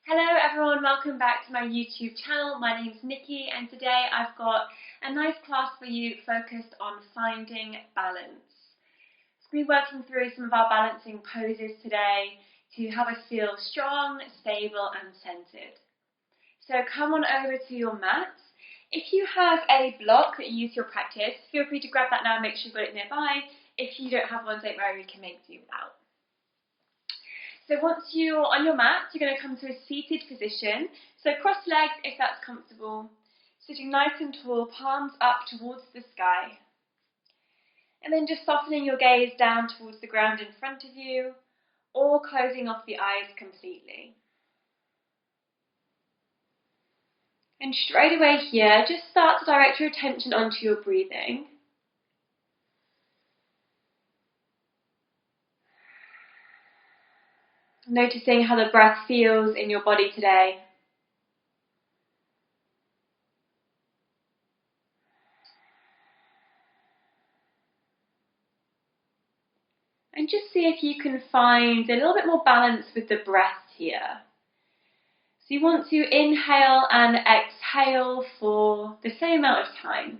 Hello everyone, welcome back to my YouTube channel. My name's Nikki and today I've got a nice class for you focused on finding balance. So we'll be working through some of our balancing poses today to help us feel strong, stable and centered. So come on over to your mats. If you have a block that you use for your practice, feel free to grab that now and make sure you've got it nearby. If you don't have one, don't worry, we can make do without. So once you're on your mat, you're going to come to a seated position. So cross-legged if that's comfortable. Sitting nice and tall, palms up towards the sky. And then just softening your gaze down towards the ground in front of you, or closing off the eyes completely. And straight away here, just start to direct your attention onto your breathing. Noticing how the breath feels in your body today. And just see if you can find a little bit more balance with the breath here. So you want to inhale and exhale for the same amount of time.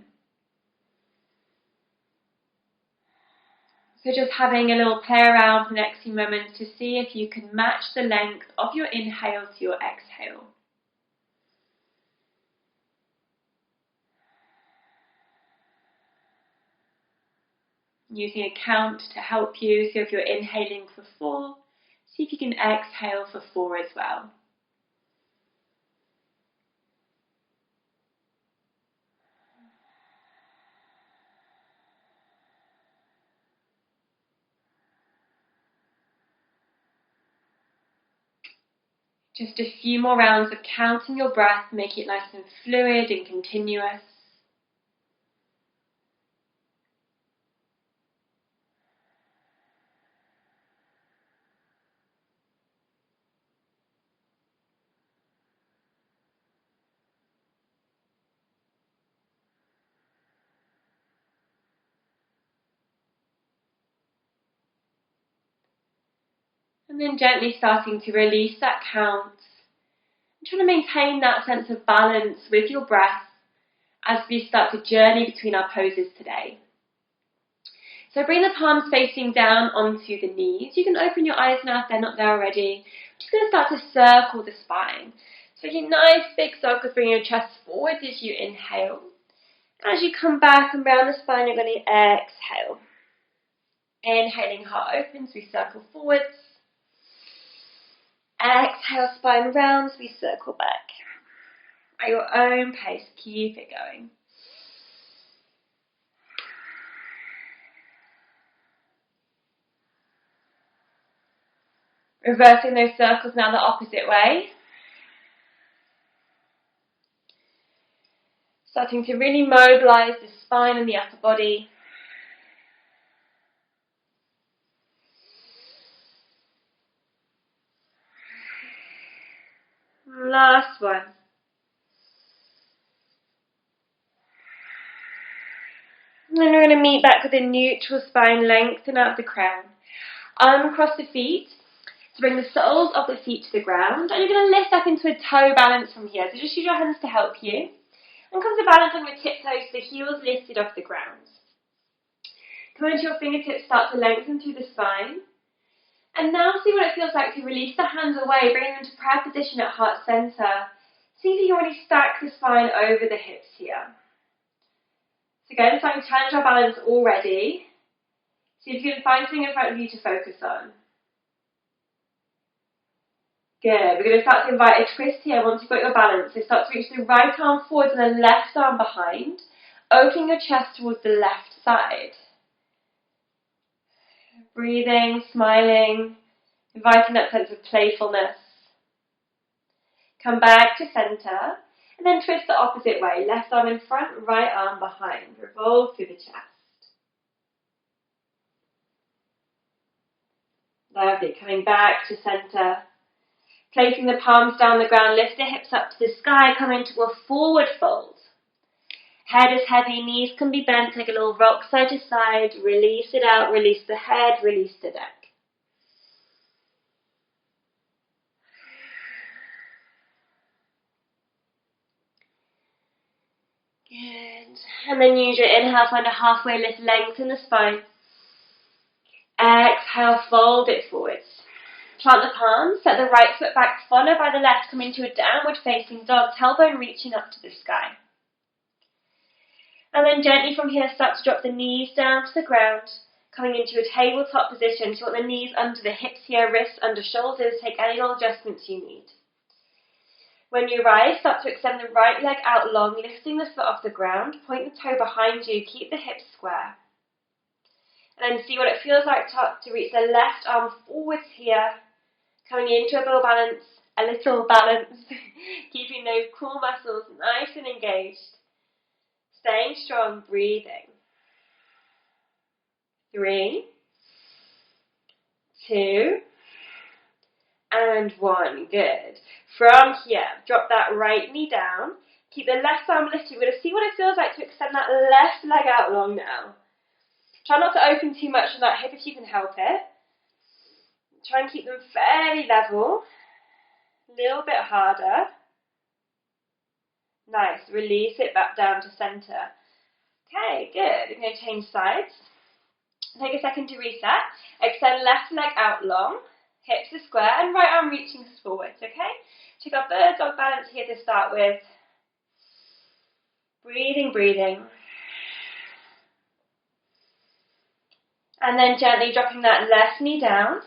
So just having a little play around for the next few moments to see if you can match the length of your inhale to your exhale. Using a count to help you, so if you're inhaling for 4, see if you can exhale for 4 as well. Just a few more rounds of counting your breath, make it nice and fluid and continuous. And then gently starting to release that count. And trying to maintain that sense of balance with your breath as we start to journey between our poses today. So bring the palms facing down onto the knees. You can open your eyes now if they're not there already. I'm just going to start to circle the spine. So you nice big circles, bring your chest forward as you inhale. As you come back and round the spine, you're going to exhale. Inhaling, heart opens, we circle forwards. Exhale, spine rounds, we circle back. At your own pace, keep it going. Reversing those circles now the opposite way. Starting to really mobilize the spine and the upper body. Last one. And then we're going to meet back with a neutral spine, lengthen out the crown. Arm across the feet. So bring the soles of the feet to the ground. And you're going to lift up into a toe balance from here. So just use your hands to help you. And come to balance on your tiptoes, the heels lifted off the ground. Come into your fingertips, start to lengthen through the spine. And now see what it feels like to release the hands away, bring them to proud position at heart center. See if you can really stack the spine over the hips here. So again, starting to challenge our balance already. See if you can find something in front of you to focus on. Good. We're going to start to invite a twist here once you've got your balance. So start to reach the right arm forward and the left arm behind, opening your chest towards the left side. Breathing, smiling, inviting that sense of playfulness. Come back to center, and then twist the opposite way. Left arm in front, right arm behind. Revolve through the chest. Lovely. Coming back to center. Placing the palms down the ground, lift the hips up to the sky, come into a forward fold. Head is heavy, knees can be bent, take a little rock side to side, release it out, release the head, release the neck. Good. And then use your inhale, find a halfway lift, lengthen the spine. Exhale, fold it forwards. Plant the palms, set the right foot back, followed by the left, come into a downward facing dog, tailbone reaching up to the sky. And then gently from here, start to drop the knees down to the ground, coming into a tabletop position. So you want the knees under the hips here, wrists under shoulders, take any little adjustments you need. When you rise, start to extend the right leg out long, lifting the foot off the ground, point the toe behind you, keep the hips square. And then see what it feels like to reach the left arm forwards here, coming into a little balance, keeping those core muscles nice and engaged, staying strong, breathing. 3, 2, and 1. Good. From here, drop that right knee down. Keep the left arm lifted. We're going to see what it feels like to extend that left leg out long now. Try not to open too much on that hip if you can help it. Try and keep them fairly level. A little bit harder. Nice. Release it back down to center. Okay, good. We're going to change sides. Take a second to reset. Extend left leg out long. Hips are square and right arm reaching forwards, okay? Take our bird dog balance here to start with. Breathing, breathing. And then gently dropping that left knee down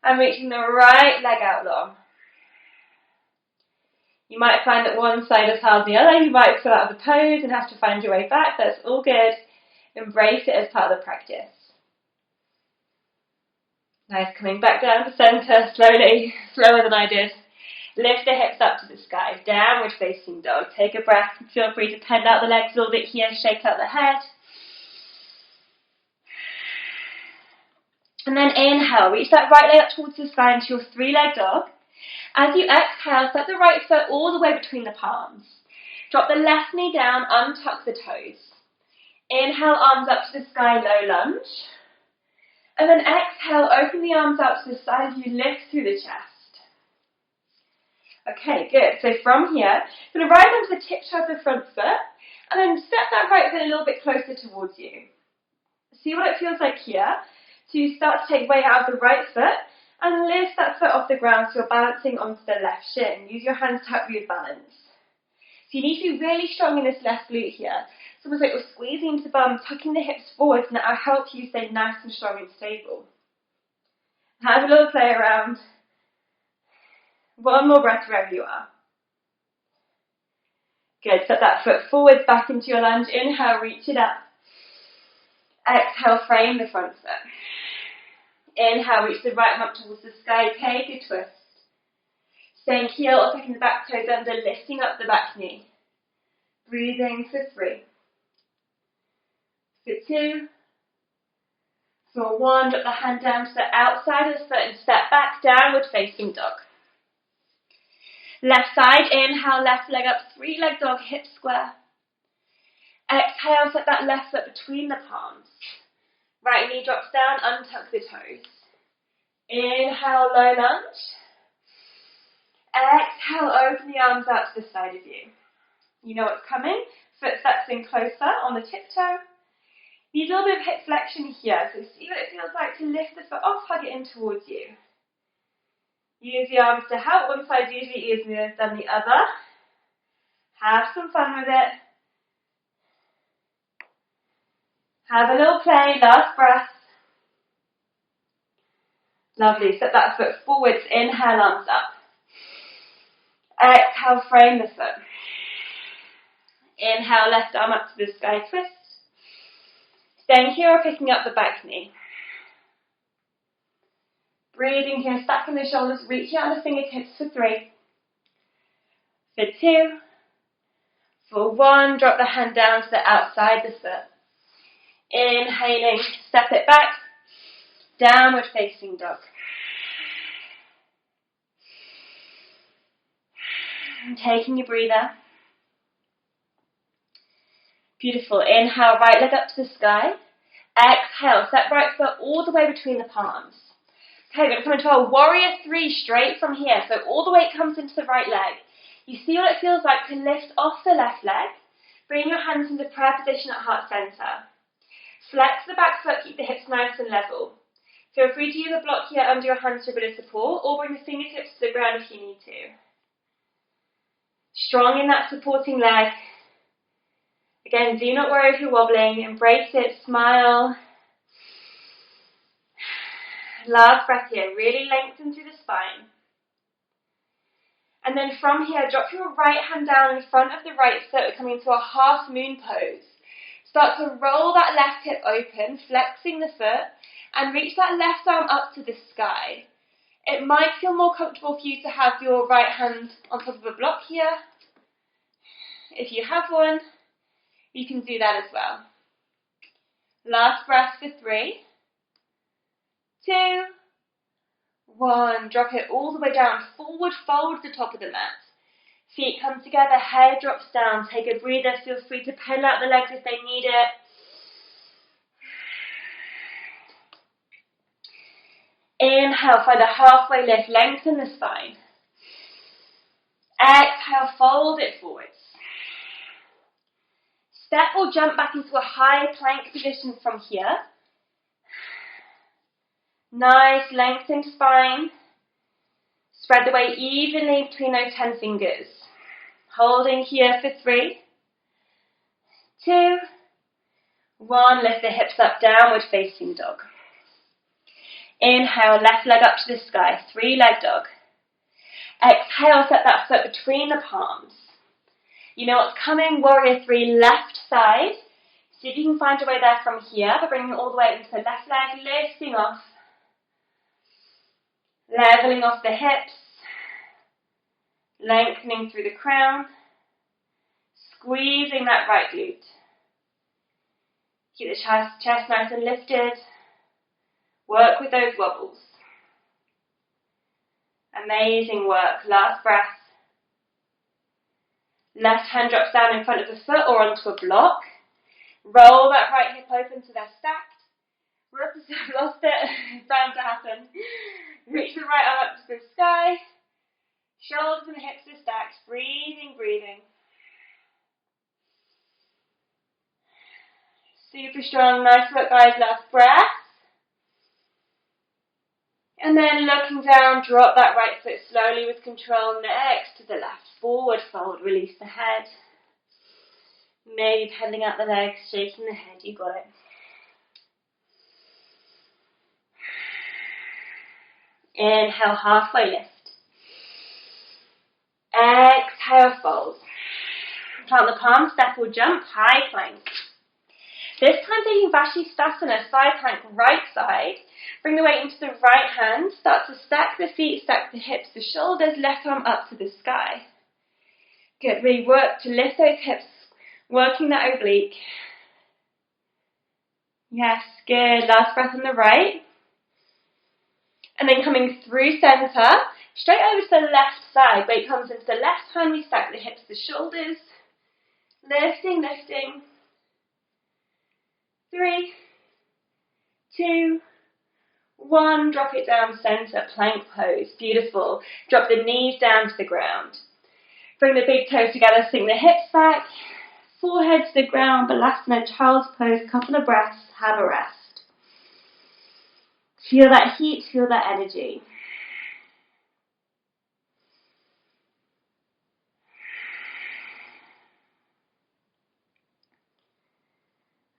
and reaching the right leg out long. You might find that one side is harder than the other. You might fall out of the pose and have to find your way back. That's all good. Embrace it as part of the practice. Nice, coming back down to center slowly, slower than I did. Lift the hips up to the sky, downward facing dog. Take a breath, feel free to bend out the legs a little bit here, shake out the head. And then inhale, reach that right leg up towards the sky into your 3-leg dog. As you exhale, set the right foot all the way between the palms. Drop the left knee down, untuck the toes. Inhale, arms up to the sky, low lunge. And then exhale, open the arms out to the side as you lift through the chest. Okay, good. So from here, you're going to rise onto the tip toe of the front foot, and then step that right foot a little bit closer towards you. See what it feels like here. So you start to take weight out of the right foot, and lift that foot off the ground so you're balancing onto the left shin. Use your hands to help you with balance. So you need to be really strong in this left glute here. It's almost like you're squeezing into the bum, tucking the hips forwards, and that'll help you stay nice and strong and stable. Have a little play around. One more breath wherever you are. Good. Set that foot forwards back into your lunge. Inhale, reach it up. Exhale, frame the front foot. Inhale, reach the right arm up towards the sky. Take a twist. Staying heel or taking the back toes under, lifting up the back knee. Breathing for 3. For 2. For 1, drop the hand down to the outside of the foot and step back, downward facing dog. Left side, inhale, left leg up, 3-leg dog, hips square. Exhale, set that left foot between the palms. Right knee drops down, untuck the toes. Inhale, low lunge. Exhale, open the arms out to the side of you. You know what's coming. Foot steps in closer on the tiptoe. Need a little bit of hip flexion here, so see what it feels like to lift the foot off, hug it in towards you. Use the arms to help. One side usually easier than the other. Have some fun with it. Have a little play, last breath. Lovely, set that foot forwards, inhale, arms up. Exhale, frame the foot. Inhale, left arm up to the sky, twist. Staying here or picking up the back knee. Breathing here, stacking the shoulders, reaching out the fingertips for 3. For 2. For 1, drop the hand down to the outside the foot. Inhaling, step it back, downward facing dog. And taking your breather. Beautiful. Inhale, right leg up to the sky. Exhale, step right foot all the way between the palms. Okay, we're going to come into our warrior 3 straight from here. So all the weight comes into the right leg. You see what it feels like to lift off the left leg. Bring your hands into prayer position at heart center. Flex the back foot, keep the hips nice and level. Feel free to use a block here under your hands for a bit of support, or bring the fingertips to the ground if you need to. Strong in that supporting leg. Again, do not worry if you're wobbling. Embrace it, smile. Last breath here, really lengthen through the spine. And then from here, drop your right hand down in front of the right foot, coming into a half moon pose. Start to roll that left hip open, flexing the foot, and reach that left arm up to the sky. It might feel more comfortable for you to have your right hand on top of a block here. If you have one, you can do that as well. Last breath for 3, 2, 1. Drop it all the way down. Forward fold the top of the mat. Feet come together, head drops down. Take a breather. Feel free to pedal out the legs if they need it. Inhale, find a halfway lift. Lengthen the spine. Exhale, fold it forwards. Step or jump back into a high plank position from here. Nice lengthened spine. Spread the weight evenly between those 10 fingers. Holding here for 3, 2, 1. Lift the hips up, downward facing dog. Inhale, left leg up to the sky, 3-leg dog. Exhale, set that foot between the palms. You know what's coming, warrior 3, left side. See if you can find your way there from here, by bringing it all the way into the left leg, lifting off. Leveling off the hips. Lengthening through the crown. Squeezing that right glute. Keep the chest nice and lifted. Work with those wobbles. Amazing work. Last breath. Left hand drops down in front of the foot or onto a block. Roll that right hip open so they're stacked. Whoops, I've lost it. It's bound to happen. Reach the right arm up to the sky. Shoulders and hips are stacked. Breathing, breathing. Super strong. Nice work, guys. Last breath. And then looking down, drop that right foot slowly with control. Next to the left. Forward fold. Release the head. Maybe pedaling out the legs, shaking the head. You got it. Inhale, halfway lift. Exhale, fold. Plant the palms, step or jump, high plank. This time taking Vashisthasana, side plank, right side. Bring the weight into the right hand. Start to stack the feet, stack the hips, the shoulders, left arm up to the sky. Good, really work to lift those hips, working that oblique. Yes, good. Last breath on the right. And then coming through center, straight over to the left side. Weight comes into the left hand, we stack the hips, the shoulders. Lifting, lifting. 3, 2, 1. Drop it down center, plank pose. Beautiful. Drop the knees down to the ground. Bring the big toes together, sink the hips back. Forehead to the ground, Balasana, child's pose. Couple of breaths, have a rest. Feel that heat, feel that energy.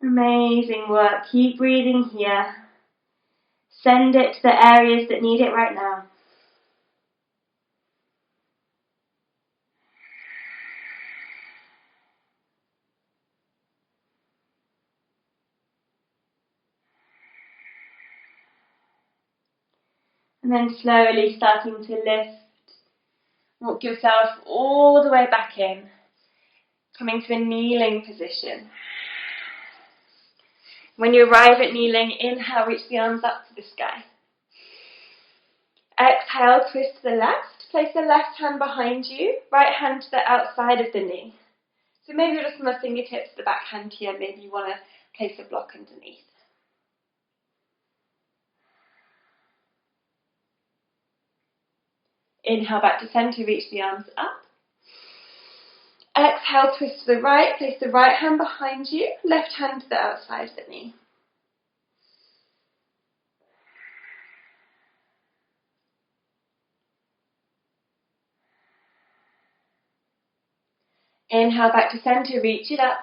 Amazing work. Keep breathing here. Send it to the areas that need it right now. And then slowly starting to lift. Walk yourself all the way back in. Coming to a kneeling position. When you arrive at kneeling, inhale, reach the arms up to the sky. Exhale, twist to the left. Place the left hand behind you, right hand to the outside of the knee. So maybe you're just on the fingertips, the back hand here. Maybe you want to place a block underneath. Inhale back to center, reach the arms up. exhale, twist to the right, place the right hand behind you, left hand to the outside of the knee. Inhale back to center, reach it up.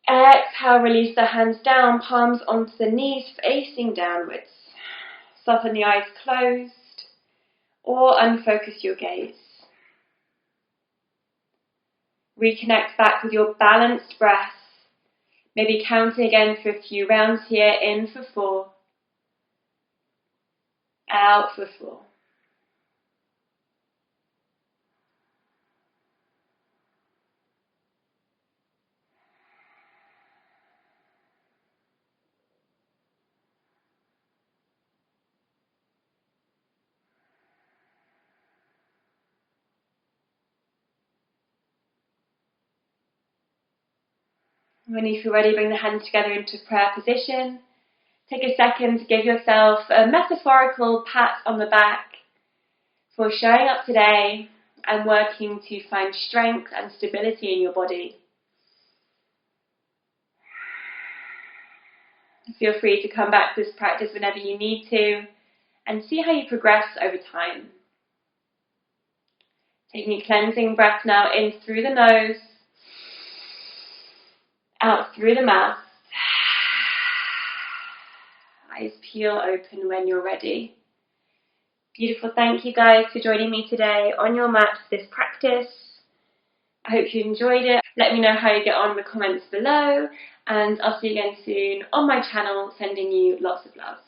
Exhale, release the hands down, palms onto the knees, facing downwards. Soften the eyes closed or unfocus your gaze. Reconnect back with your balanced breath. Maybe counting again for a few rounds here. In for 4. Out for 4. When you feel ready, bring the hands together into prayer position. Take a second to give yourself a metaphorical pat on the back for showing up today and working to find strength and stability in your body. Feel free to come back to this practice whenever you need to and see how you progress over time. Taking a cleansing breath now in through the nose, out through the mouth. Eyes peel open when you're ready. Beautiful. Thank you guys for joining me today on your mat for this practice. I hope you enjoyed it. Let me know how you get on in the comments below, and I'll see you again soon on my channel, sending you lots of love.